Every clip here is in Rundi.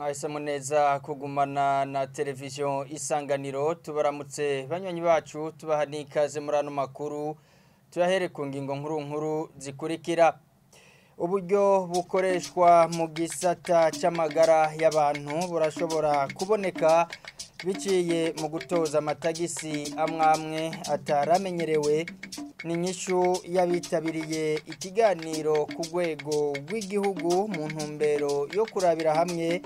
Mwahisemo neza kugumana na televiziyo Isanganiro tubaramutse banywanyi bacu tubaha n'ikaze muri ano makuru tuyahere ku ngingo nkuru zikurikira. Uburyo bukoreshwa mu gisata c'amagara y'abantu burashobora kuboneka biciye mu gutoza amatagisi amwamwe ataramenyerewe. Ni inyishu y'abitabiriye ikiganiro ku rwego rw'igihugu mu ntumbero yo kurabira hamwe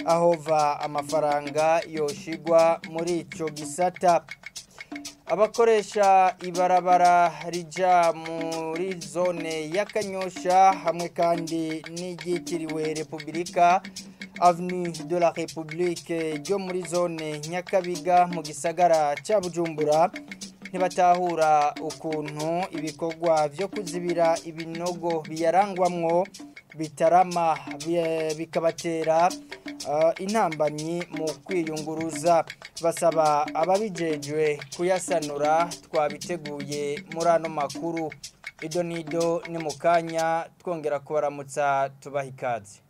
ahova amafaranga yoshigwa muri ico gisata. Abakoresha ibarabara rija muri zone ya Kanyosha hamwe kandi n'iryitiriwe Republika Avenue de la République ryo muri zone Nyakabiga mu gisagara ca Bujumbura ntibatahura ukuntu ibikorwa vyo kuzibira ibinogo biyarangwamwo bitarama bikabatera intambanyi mu kwiyunguruza. Basaba ababijejwe kuyasanura. Twabiteguye muri ano makuru. Ido nido ni mukanya twongera kubaramutsa tubaha ikaze.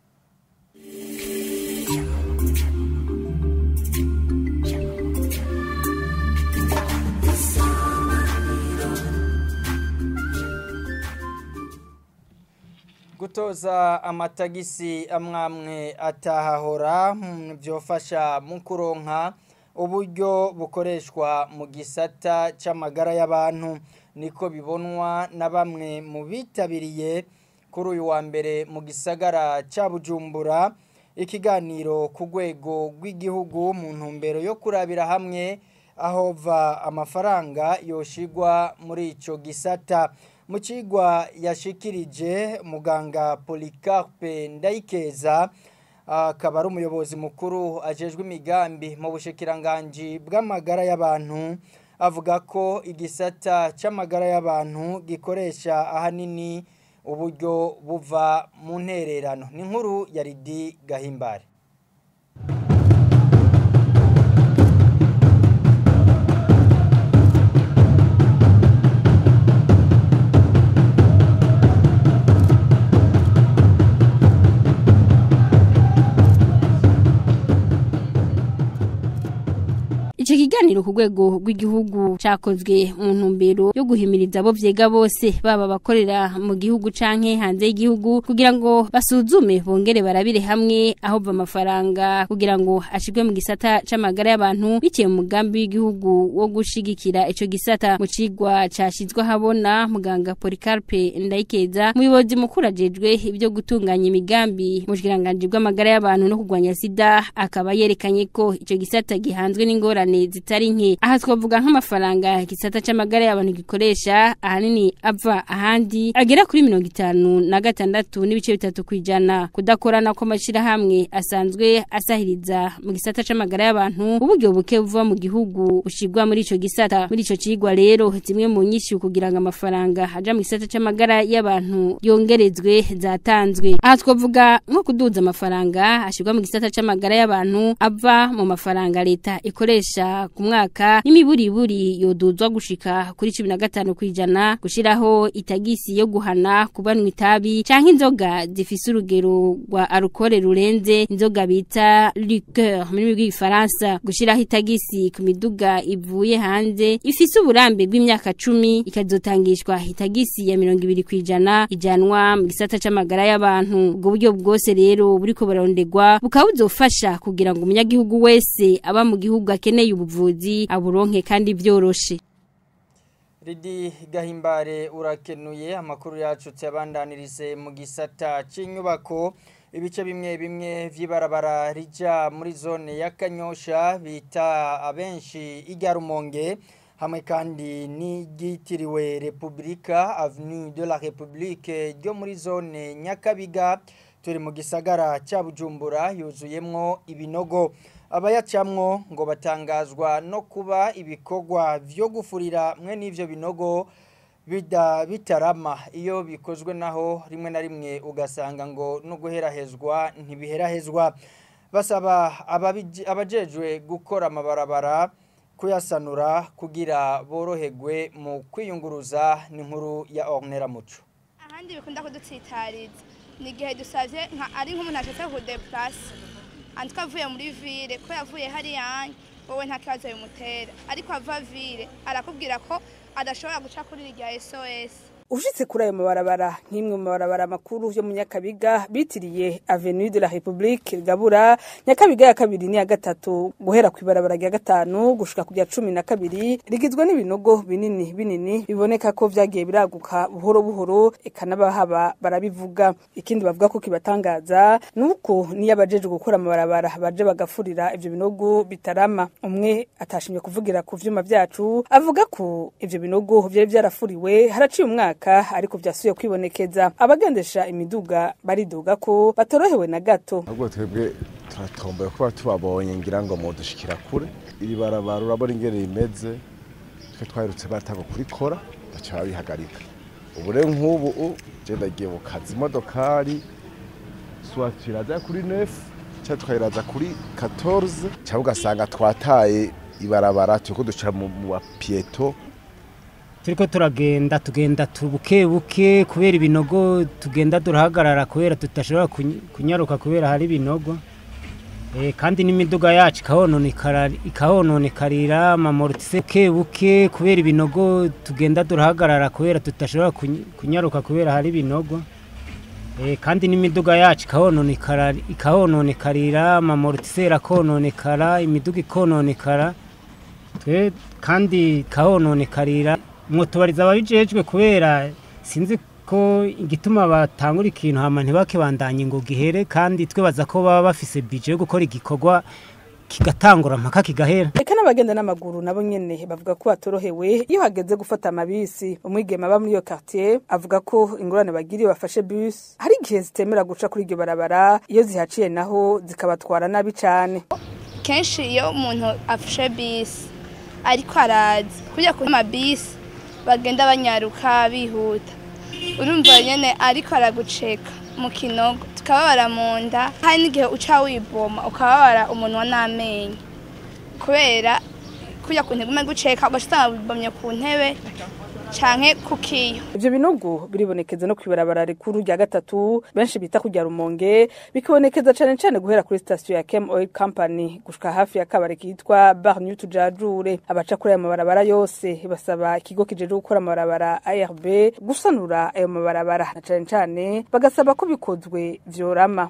Gutoza amatagisi amwamwe atahahora byofasha mu kuronka uburyo bukoreshwa mu gisata c'amagara y'abantu, niko bibonwa na bamwe mu bitabiriye kuri uyu wa mbere mu gisagara ca Bujumbura ikiganiro ku rwego rw'igihugu mu ntumbero yo kurabira hamwe ahova amafaranga yoshigwa muri ico gisata. Mu cigwa yashikirije muganga Polycarpe Ndayikeza akaba ari umuyobozi mukuru ajejwe imigambi mu bushikiranganji bw'amagara y'abantu, avuga ko igisata c'amagara y'abantu gikoresha ahanini uburyo buva mu ntererano. Ni inkuru ya Ridi Gahimbare. Ico kiganiro ku rwego rw'igihugu cakozwe mu ntumbero yo guhimiriza abo vyega bose baba bakorera mu gihugu canke hanze y'igihugu kugira ngo basuzume bongere barabire hamwe aho bava amafaranga kugira ngo ashigwe mu gisata c'amagara y'abantu biciye mu mugambi w'igihugu wo gushigikira ico gisata. Mu cigwa cashizwe habona muganga Polycarpe Ndayikeza umuyobozi mukuru ajejwe ibyo gutunganya imigambi mu bushikiranganji bw'amagara y'abantu no kurwanya sida akaba yerekanye ko ico gisata gihanzwe n'ingorane zitari nke. Aha twavuga nk'amafaranga gisata c'amagara y'abantu gikoresha ahanini ava ahandi agera kuri 56.3%. Kudakorana kw'amashira hamwe asanzwe asahiriza mu gisata c'amagara y'abantu uburyo buke buva mu gihugu ushigwa muri ico gisata. Muri ico cigwa rero zimwe mu nyinshi kugira ngo amafaranga aja mu gisata c'amagara y'abantu yongerezwe zatanzwe. Aha twavuga nko kuduza amafaranga ashigwa mu gisata c'amagara y'abantu ava mu mafaranga leta ikoresha ku mwaka n'imiburiburi yoduzwa gushika kuri 15%, gushiraho itagisi yo guhana kubanwa itabi canke inzoga zifise urugero rwa alcool rurenze inzoga bita liqueur muri rw'ifaransa, gushiraho itagisi ku miduga ivuye hanze ifise uburambe bw'imyaka 10 ikazotangishwa itagisi ya 20% ijanwa mu gisata c'amagara y'abantu. Ubwo buryo bwose rero buriko bararondegwa bukabuzofasha kugira ngo umunyagihugu wese aba mu gihugu akeneye ubuvuzi aburonke kandi byoroshe. Ridi Gahimbare urakenuye. Amakuru yacu cyabandanirize mu gisata c'inyubako. Ibice bimwe vy'ibarabara rija muri zone ya Kanyosha bita abenshi irya Rumonge hamwe kandi n'iryitiriwe Republika Avenue de la République ryo muri zone Nyakabiga turi mu gisagara ca Bujumbura yuzuyemwo ibinogo. Abayacamwo ngo batangazwa no kuba ibikorwa vyo gufurira mwe n'ivyo binogo bitarama. Iyo bikozwe naho rimwe na rimwe ugasanga ngo no guherahezwa ntibiherahezwa. Basaba abajejwe gukora amabarabara kuyasanura kugira borohegwe mu kwiyunguruza. Ni inkuru ya Ornera Muco. Ahandi bikunda kudutsitariza ni gihe dusavye ari nk'umuntu ashaka kudeplace antwa avuye muri ville ko yavuye hariya wowe nta kibazo bimutera ariko ava ville arakubwira ko adashobora guca kuri rya SOS. Ushitse kuri ayo mabarabara nk'imwe mu mabarabara makuru yo mu Nyakabiga bitiriye Avenue de la République Gabura, Nyakabiga ya kabiri ni ya gatatu guhera ku ibarabara rya gatanu gushika ku rya 12 rigizwe n'ibinogo binini biboneka ko vyagiye biraguka buhoro buhoro ekanabahaba barabivuga. Ikindi bavuga ko kibatangaza nuko niyo abajeje gukora amabarabara baje bagafurira ivyo binogo bitarama. Umwe atashimye kuvugira ku vyuma vyacu avuga ko ivyo binogo vyari vyarafuriwe haraciye umwaka ariko vyasuye kwibonekeza. Abagendesha imiduga bariduga ko batorohewe na gato. Ahubwo twebwe turatomboye kuba tubabonye ngira ngo mudushikira kure. Iri barabara urabona ingene rimeze. Twe twahirutse batanga kurikora baca bihagarika. Ubu rero nk'ubu je ndagiye mu kazi imodokari swatiraza kuri 9 cyangwa twahiraza kuri 14 cyangwa ugasanga twataye ibarabara cyo duca mu pieto. Turiko tugenda tubuke kubera ibinogo tugenda durahagarara kubera tutashobora kunyaruka kubera hari ibinogo kandi n'imiduga yacu ikahononekarira amamortise buke kubera ibinogo tugenda durahagarara kubera tutashobora kunyaruka kubera hari ibinogo kandi n'imiduga yacu ikahononekarira amamortise akononekara imiduga ikononekara kandi ikahononekarira mwotubariza ababijejwe kubera sinzi ko igituma batangura ikintu hama ntibake bandanye ngo gihere kandi twebaza ko baba bafise budget yo gukora igikorwa kigatangura mpaka kigahera. Eka n'abagenda n'amaguru nabo nyene bavuga ko batorohewe iyo hageze gufata amabisi. Umwigema aba muri iyo quartier avuga ko ingorane bagiriye bafashe bus hari igihe zitemera guca kuri iryo barabara iyo zihaciye naho zikabatwara nabi cane. Kenshi iyo umuntu afashe bus ariko arazi kujya kuri amabisi bagenda banyaruka bihuta urumva nyene ariko araguceka mu kinogo tukababara mu nda hari n'igihe uca wiboma ukababara umunwa n'amenyo kubera kujya ku ntebe guceka bashitanga bibomye ku ntebe canke kukiyo. Ivyo binogo biribonekeza no kwibarabara rikuru rya gatatu benshi bita kujya Rumonge bikibonekeza cane guhera kuri station ya Chem Oil Company gushika hafi ya kabare kitwa Bar New Tujajure. Abaca kuri ayo mabarabara yose basaba ikigo kijeje gukora amabarabara ARB gusanura ayo mabarabara na cane bagasaba ko bikozwe vyorama.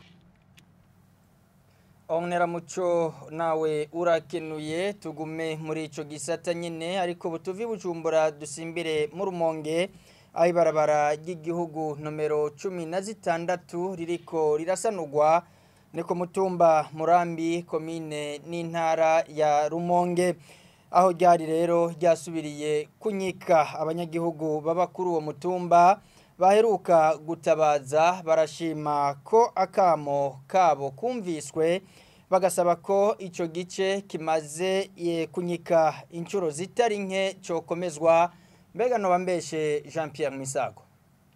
Onera muco nawe urakenuye tugume muri ico gisata nyene ariko butuvi Bujumbura dusimbire mu Rumonge aho ibarabara ry'igihugu nomero 16 ririko rirasanurwa niko mutumba Murambi komine n'intara ya Rumonge aho ryari rero ryasubiriye kunyika. Abanyagihugu baba kuri uwo mutumba baheruka gutabaza barashima ko akamo kabo kumviswe bagasaba ko ico gice kimaze kunyika inshuro zitari nke cokomezwa. Mbega no bambeshe Jean Pierre Misago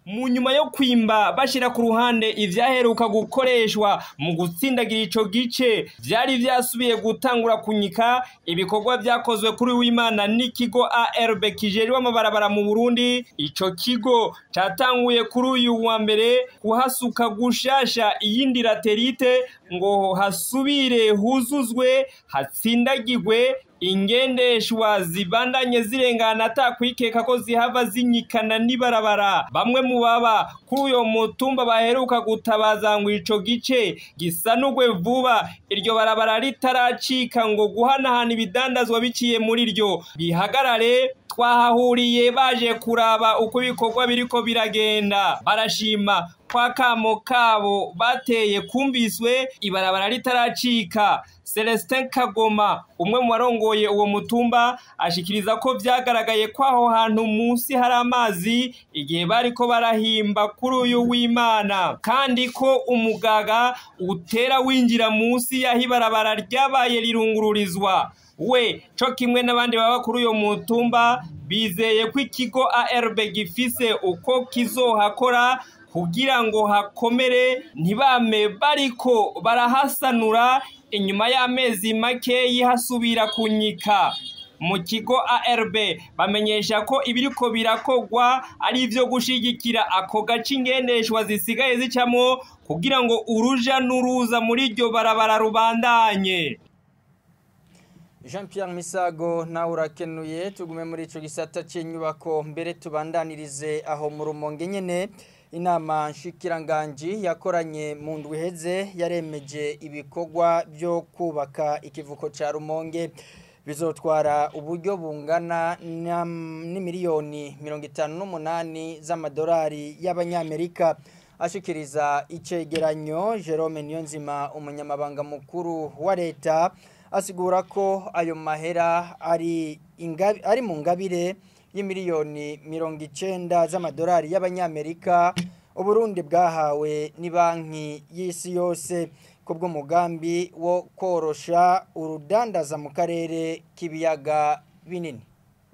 mu nyuma yo kwimba bashira ku ruhande ivyaheruka gukoreshwa mu gutsindagira ico gice vyari vyasubiye gutangura kunyika. Ibikorwa vyakozwe kuri w'Imana n'ikigo ARB kijeri w'amabarabara mu Burundi. Ico kigo catanguye kuri uyu wa mbere kuhasuka gushasha iyindi laterite ngo hasubire huzuzwe hatsindagirwe ingendeshwa zibandanye zirengana atakwikeka ko zihava zinyikana n'ibarabara. Bamwe mu baba kuri uyo mutumba baheruka gutabaza ngo ico gice gisanurwe vuba iryo barabara ritaracika ngo guhanahana ibidandazwa biciye muri ryo bihagarare. Twahahuriye baje kuraba uko ibikorwa biriko biragenda barashima kwa kamo kabo bateye kumviswe ibarabara ritaracika. Celestin Kagoma umwe mu warongoye uwo mutumba ashikiriza ko vyagaragaye kwaho hantu munsi hari amazi igihe bariko barahimba kuri uyu w'Imana kandi ko umugaga utera winjira munsi ya hibarabara ryabaye rirungururizwa. We co kimwe n'abandi baba kuri uyo mutumba bizeye ko ikigo ARB gifise uko kizohakora kugira ngo hakomere ntibame bariko barahasanura inyuma y'amezi make yihasubira kunyika. mu kigo ARB bamenyesha ko ibiriko birakogwa ari ivyo gushigikira ako gace ingendeshwa zisigaye zicamwo kugira ngo uruja n'uruza muri iryo barabara rubandanye. Jean Pierre Misago nawe urakenuye tugume muri ico gisata c'inyubako mbere tubandanirize aho mu Rumonge nyene. Inama nshikiranganji yakoranye mu ndwi heze yaremeje ibikorwa byo kubaka ikivuko ca Rumonge bizotwara uburyo bungana n'imiliyoni 58 z'amadolari y'abanyamerika. Ashikiriza icegeranyo Jerome Niyonzima umunyamabanga mukuru wa leta asigura ko ayo mahera ari mu ngabire y'imiliyoni 90 z'amadolari y'abanyamerika Uburundi bwahawe ni banki y'isi yose kubwo mugambi wo korosha urudandaza mu karere k'ibiyaga binini.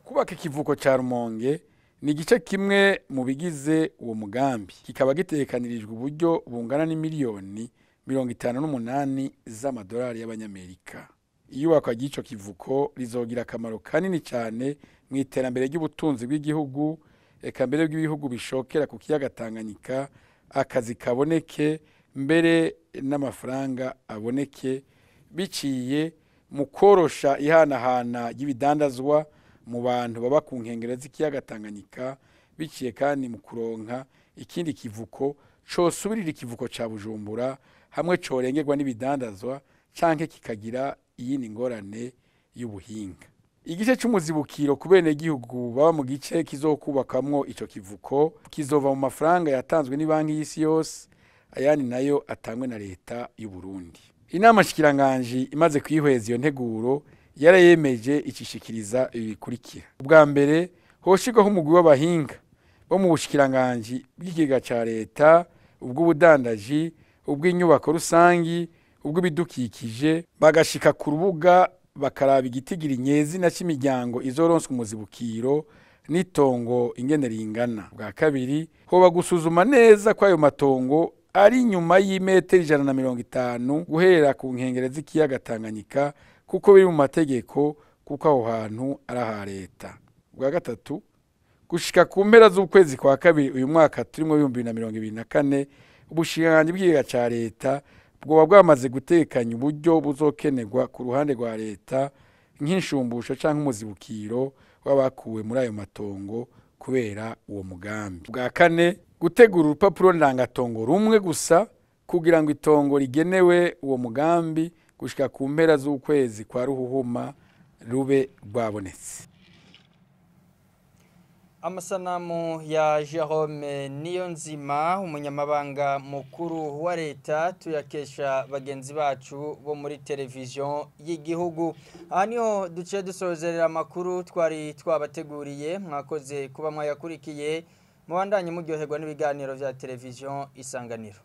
Kubaka ikivuko ca Rumonge ni igice kimwe mu bigize uwo mugambi kikaba gitekanirijwe uburyo bungana n'imiliyoni 58 z'amadolari y'abanyamerika. Iyubakwa ry'ico kivuko rizogira akamaro kanini cyane mu iterambere ry'ubutunzi bw'igihugu eka mbere bw'ibihugu bishokera ku kiyaga Tanganyika, akazi kaboneke mbere n'amafaranga aboneke biciye mu korosha ihanahana y'ibidandazwa mu bantu baba ku nkengero z'ikiyaga Tanganyika, biciye kandi mu kuronka ikindi kivuko cosubirira ikivuko ca Bujumbura hamwe corengerwa n'ibidandazwa canke kikagira iyindi ngorane y'ubuhinga. Igice c'umuzibukiro ku bene gihugu baba mu gice kizokubakamwo ico kivuko kizova mu mafaranga yatanzwe ni banki y'isi yose, ayandi nayo atangwe na leta y'u Burundi. Inama nshikiranganji imaze kwihweza iyo nteguro yarayemeje icishikiriza ibikurikira. Ubwa mbere hoshirwaho umugwi w'abahinga bo mu bushikiranganji bw'ikigega ca leta, ubw'ubudandaji, ubw'inyubako rusangi, ubw'ibidukikije, bagashika ku rubuga bakaraba igitigira inyezi na cy'imiryango izoronswa umuzibukiro n'itongo ingene ringana. Bwa kabiri hoba gusuzuma neza ko ayo matongo ari nyuma y'imetero 150 guhera ku nkengere z'ikiyaga Tanganyika kuko biri mu mategeko kuko aho hantu ari aha leta. Bwa gatatu gushika ku mpera z'ukwezi kwa kabiri uyu mwaka turimo 2024 ubushikiranganji bw'ikigega ca leta bwoba bwamaze gutekanya uburyo buzokenerwa ku ruhande rwa leta nk'inshumbusho canke umuzibukiro w'abakuwe muri ayo matongo kubera uwo mugambi. Bwa kane gutegura urupapuro ndangatongo rumwe gusa kugira ngo itongo rigenewe uwo mugambi gushika ku mpera z'ukwezi kwa ruhuhuma rube rwabonetse. Amasanamu ya Jerome Niyonzima umunyamabanga mukuru wa leta tuyakesha bagenzi bacu bo muri televiziyo y'igihugu. Aha niho duce dusozerera amakuru twari twabateguriye, mwakoze kuba mwayakurikiye, mubandanye muryoherwa n'ibiganiro vya televiziyo Isanganiro.